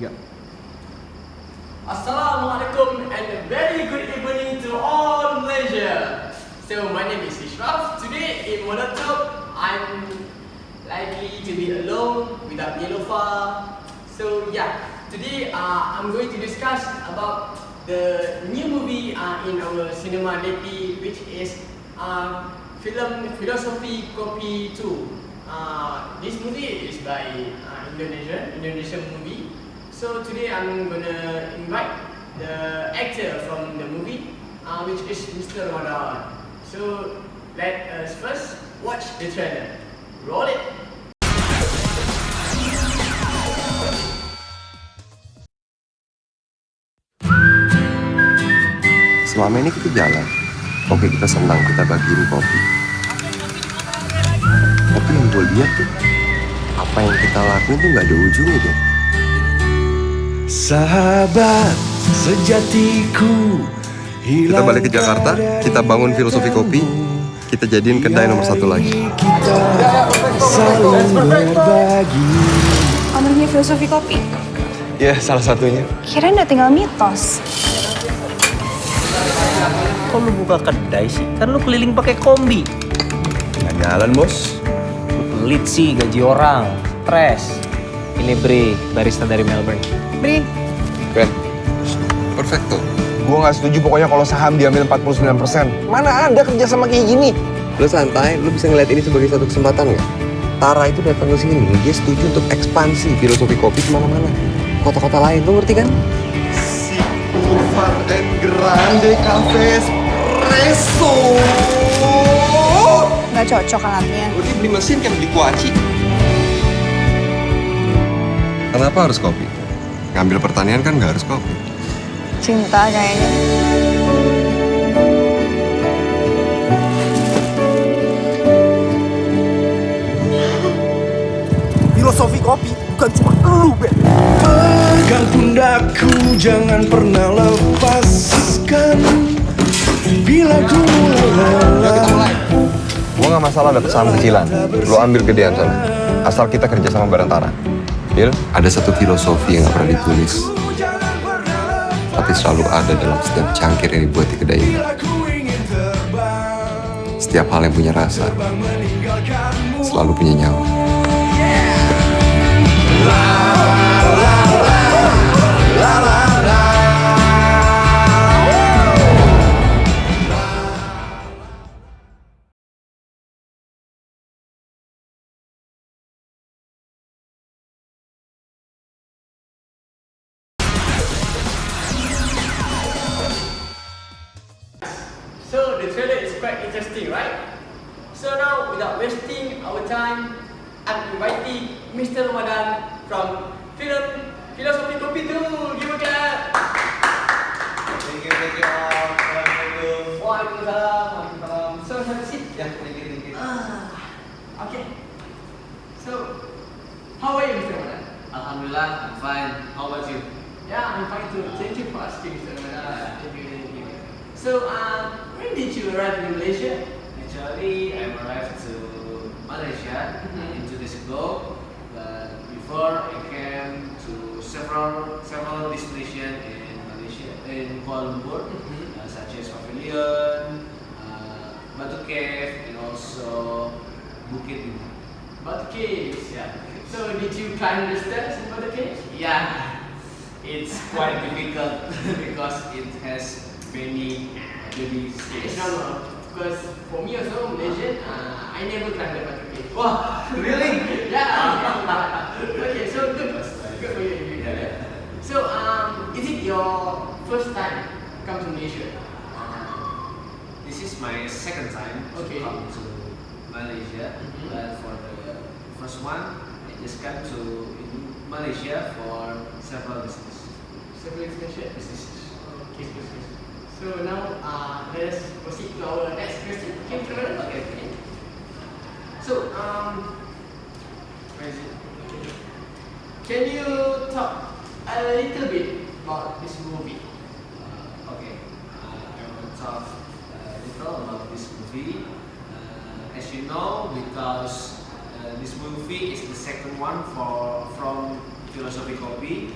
3. Assalamualaikum and a very good evening to all Malaysia. So my name is Ishraf. Today in Modern Talk, I'm likely to be alone without Niloufar. So yeah, today I'm going to discuss about the new movie in our cinema DP, which is film Philosophy Kopi 2. This movie is by Indonesian movie. So today I'm gonna invite the actor from the movie, which is Mr. Ramadan. So let us first watch the trailer. Roll it. Selama ini kita jalan, kopi kita senang, kita bagiin kopi. Tapi yang gue lihat tuh, apa yang kita lakuin tuh gak ada ujungnya deh. Sahabat sejatiku, kita balik ke Jakarta, kita bangun Filosofi Kopi, kita jadiin kedai nomor 1 lagi. Kita saling berbagi. Ownernya Filosofi Kopi? Ya, salah satunya. Kirain udah tinggal mitos. Kok lu buka kedai sih? Kan lu keliling pakai kombi. Nggak jalan, bos. Lu pelit sih, gaji orang. Stres. Ini Bri, barista dari Melbourne. Bri, Ben, perfecto. Gue gak setuju pokoknya kalau saham diambil 49%. Mana ada kerja sama kayak gini? Lu santai, lu bisa ngeliat ini sebagai satu kesempatan nggak? Tara itu datang ke sini, dia setuju untuk ekspansi Filosofi Kopi kemana-mana. Kota-kota lain, lu ngerti kan? Si Urban and Grande Cafe Espresso. nggak cocok alatnya. Lu beli mesin kan beli kuaci. Kenapa harus kopi? Ngambil pertanian kan nggak harus kopi. Cinta kayaknya. Filosofi kopi bukan cuma elu, Ben. Pegang pundakku, jangan pernah lepaskan. Bila ku lelah. Gua nggak masalah dapet saham kecilan. Lu ambil gedean sana. Asal kita kerja sama bareng Tara. Deal? Ada satu filosofi yang nggak pernah ditulis, tapi selalu ada dalam setiap cangkir yang dibuat di kedai ini. Setiap hal yang punya rasa selalu punya nyawa. So the trailer is quite interesting, right? So now, without wasting our time, I'm inviting Mr. Ramadan from Philosophy Kopi 2. Give a clap. Thank you all. Assalamualaikum. Waalaikumsalam. So have a seat. Ya, thank you. Okay. So, how are you, Mr. Ramadan? Alhamdulillah, I'm fine. How about you? Yeah, I'm fine too. Thank you for asking, Mr. Ramadan. Thank you. So, when did you arrive in Malaysia? Actually, I arrived to Malaysia into this ago, but before I came to several destinations in Malaysia, in Kuala Lumpur, such as Pavilion, Batu Cave, and also Bukit Bintang. Batu Caves. Yeah. So, did you climb the stairs in Batu Caves? Yeah, it's quite difficult because it has many It's stairs. normal. Because for me also, Malaysian, I never climbed the Batu Cave. Wow, really? Yeah. Okay, so good. Good for you. Yeah. So, is it your first time come to Malaysia? This is my second time Okay. to come to Malaysia, Mhm. but for the first one, I just come to Malaysia for several business. Several businesses. Okay, business. So now, let us proceed to our next question. Okay, Mr. Ramadan? Okay. So, where is it? Can you talk a little bit about this movie? Okay, I will talk a little about this movie. As you know, because this movie is the second one from Philosophy Kopi,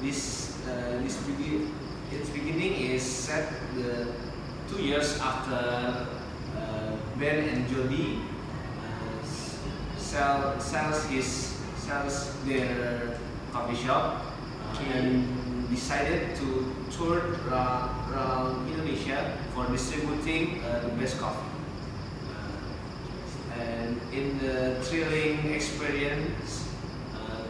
its beginning is set the 2 years after Ben and Jody sells their coffee shop and decided to tour around Indonesia for distributing the best coffee. And in the thrilling experience,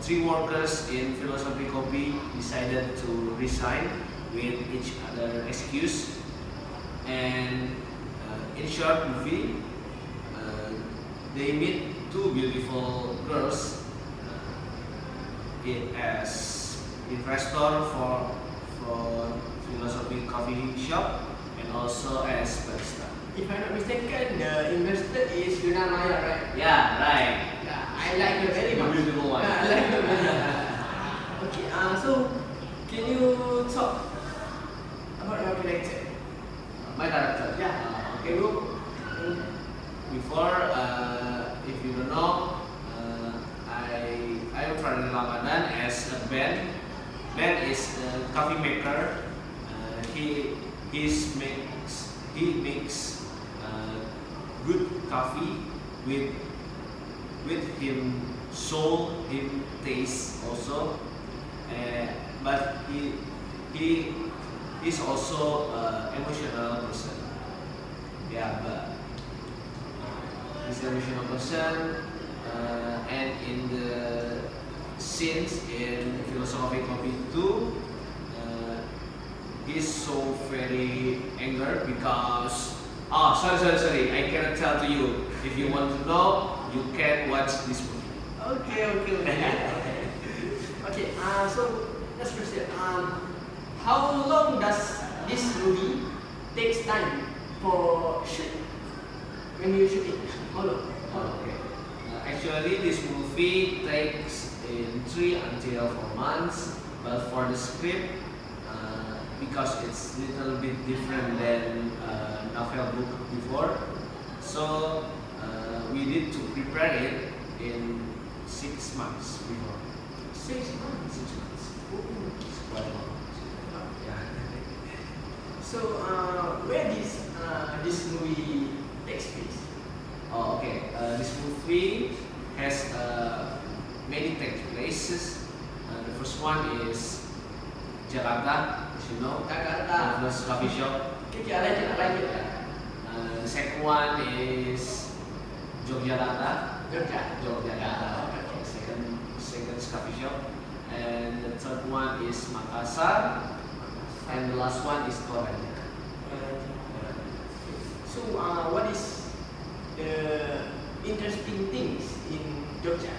three workers in Philosophy Kopi decided to resign with each other excuse. And in short movie, they meet two beautiful girls as investor for Philosophy Coffee Shop and also as barista. If I'm not mistaken, the investor is Yuna Maya, right? Yeah, right. Yeah, I like her very much. Beautiful one. Yeah, I like her very much. Okay, so can you talk about your character? My character. Yeah. Okay, look. Before, if you don't know, I am Fradil Ramadan as a Ben. Ben is a coffee maker. He makes good coffee with him soul, him taste also. But he is also emotional person. Yeah, but he's an emotional person, and in the scenes in Philosophy Kopi 2, he's so very angry because sorry, I cannot tell to you. If you want to know, you can watch this movie. Okay. Okay, so next question. How long does this movie takes time for shoot? When you shoot it? How long? Okay. Actually, this movie takes in 3 until 4 months, but for the script, because it's little bit different than novel book before, so we need to prepare it in 6 months before. 6 months. 6 months. It's quite long. Yeah. So where this movie takes place? Oh, okay. This movie has many places. The first one is Jakarta, as you know. Jakarta. First coffee shop. Okay, I like it. The second one is Yogyakarta. Jogja. Okay. Second is coffee shop. And the third one is Makassar. And the last one is Toraja. So what is the interesting things in Jogja?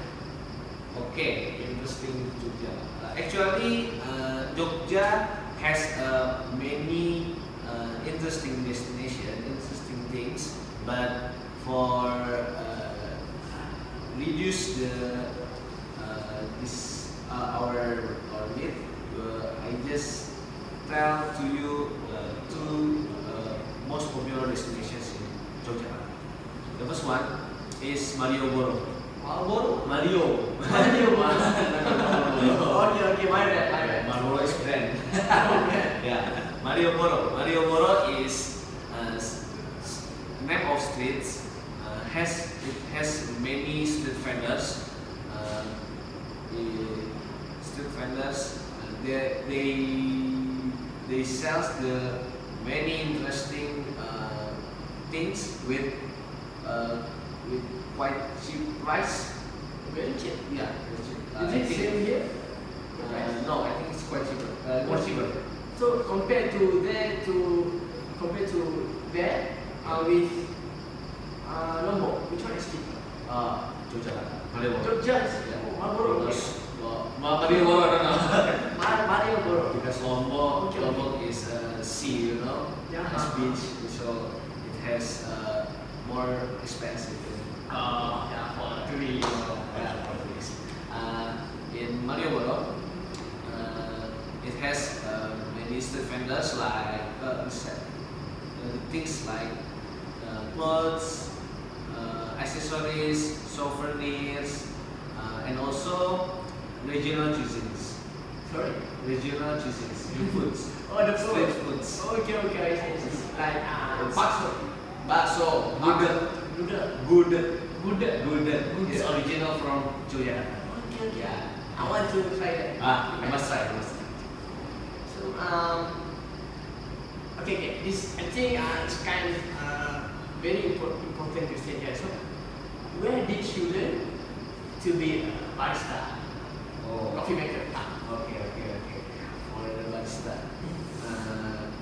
Okay, interesting Jogja. Actually, Jogja has many interesting destinations, interesting things. But for reduce our myth, I just tell to you two most popular destinations in Jogja. The first one is Malioboro. Mario. Okay, my bad. Marlboro is brand. Yeah, Malioboro is map of streets. It has many street vendors. They sell the many interesting things with quite cheap price. Very cheap. Yeah, very cheap. Is it same here? No, I think it's quite cheaper. More cheaper. So compared to there with Lombok, which one is cheaper? Jogja, Malioboro. Jogja is Yeah. Marlboro. Because Malioboro, no. Marlboro. Because Lombok, Okay. Lombok is sea, you know, Yeah. has beach, so it has more expensive. Yeah, for tourists. Yeah, for tourists. In Malioboro, it has many street vendors like things like clothes, accessories, souvenirs, and also regional cuisines. Sorry. Regional cuisines, new foods. Oh, the food. Street foods. Okay. It's like It's- bakso. Bakso, gudeg. Gudeg. Gudeg. It's original from Yogyakarta. Okay. Yeah. I want to try that. You must try. So okay. This I think it's kind of very important question here. So, where did you learn to be a barista, Oh. coffee maker? Okay. For the barista.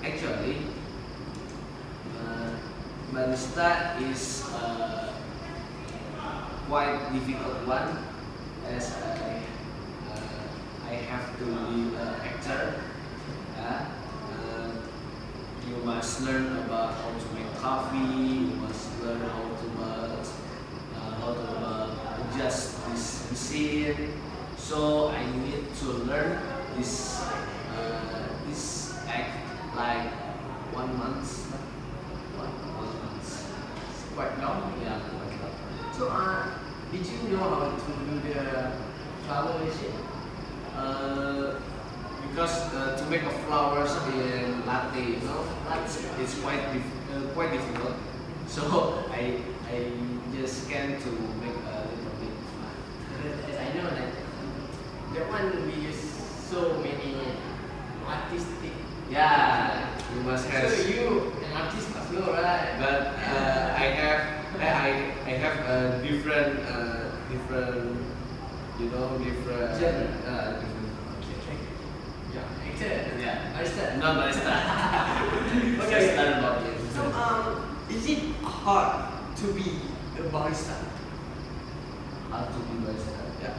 Actually, barista is quite difficult one, as I have to be an actor. You must learn about how to make coffee. You must learn how to adjust this machine. So I need to learn this act like 1 month. 1 month. It's quite long. Yeah, quite long. So, did you know how to do the flower machine? Because to make a flowers in latte, it's quite difficult. So I just can to make a little bit. As I know, like that one we use so many artistic. Yeah, you must have. So you an artist must know, right? But I have a different different. Genre. Different. Yeah, actor. Yeah. Barista. Not barista. Okay. Just learn about it. So, is it hard to be a barista? How to be barista. Yeah.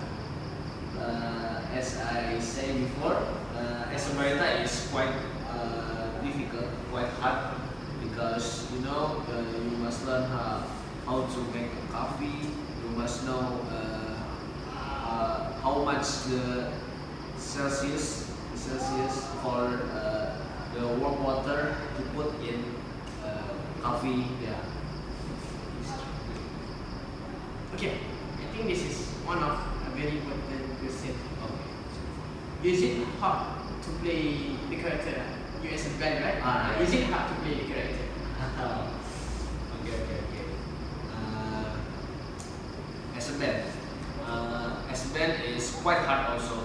As I say before, as a barista is quite difficult, quite hard, because you must learn how to make a coffee. You must know how much the Celsius for the warm water to put in coffee. Yeah. Okay. I think this is one of a very important question. Okay. Is it hard to play the character? You as a band, right? Yeah. Is it hard to play the character? Okay. As a band is quite hard also.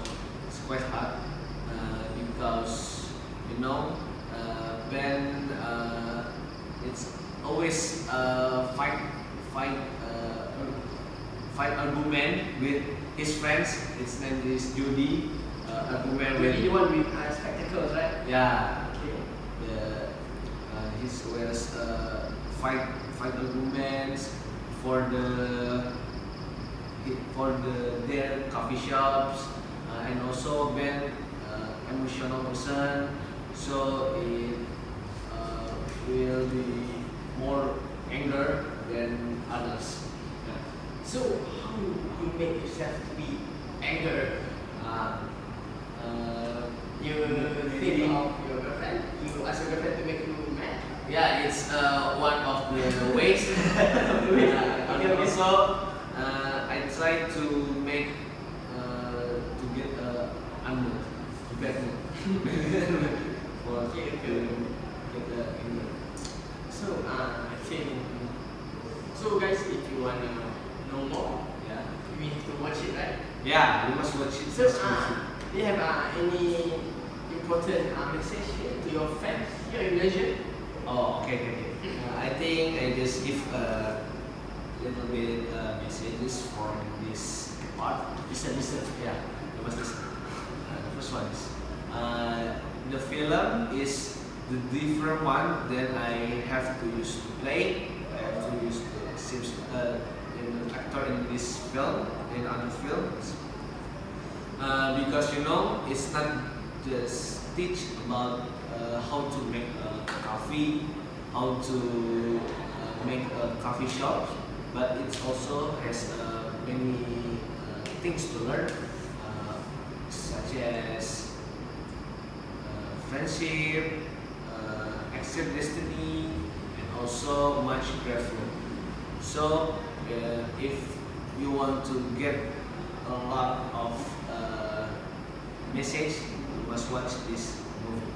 It's quite hard because band it's always fight argument with his friends. His name is Judy. Argument with The one with spectacles, right? yeah. Okay. His was fight arguments for their coffee shops, and also Ben emotional person, so it will be more anger than others. So how you make yourself to be anger? You think of your girlfriend? You ask your girlfriend to make you mad? Yeah, it's one of the ways. And also, I try to make to get unmood, bad mood, for Okay. to get the anger. So I think. So guys, if you wanna know more, Yeah, we have to watch it, right? yeah, you must watch it. So do you have any important message here to your fans here in Malaysia? Oh, okay. I think I just give a little bit messages from this part. Listen. Yeah, you must listen. The first one is the film is the different one that I have to use to play. I have to use the same in actor in this film, in other films. Because it's not just teach about how to make a coffee, how to make a coffee shop, but it also has many things to learn, such as friendship, accept destiny, and also much gratitude. So if you want to get a lot of message, you must watch this movie.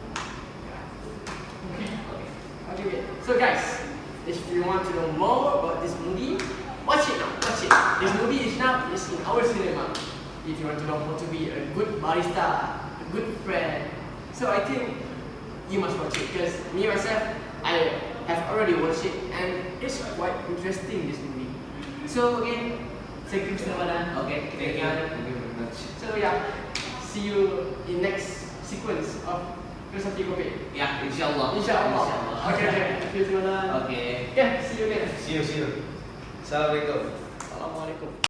Okay. So guys, if you want to know more about this movie, watch it now. Watch it. This movie is now in our cinema. If you want to know how to be a good barista, a good friend, so I think you must watch it because me myself, I have already watched it and it's quite interesting this movie. So again, thank you Mr. Madan. Okay, thank you very much. So yeah, see you in next sequence of Philosophy Kopi. Yeah, inshallah. Inshallah. Okay. Thank you Mr. Madan. Okay. Yeah, see you again. See you. Assalamualaikum. Assalamualaikum.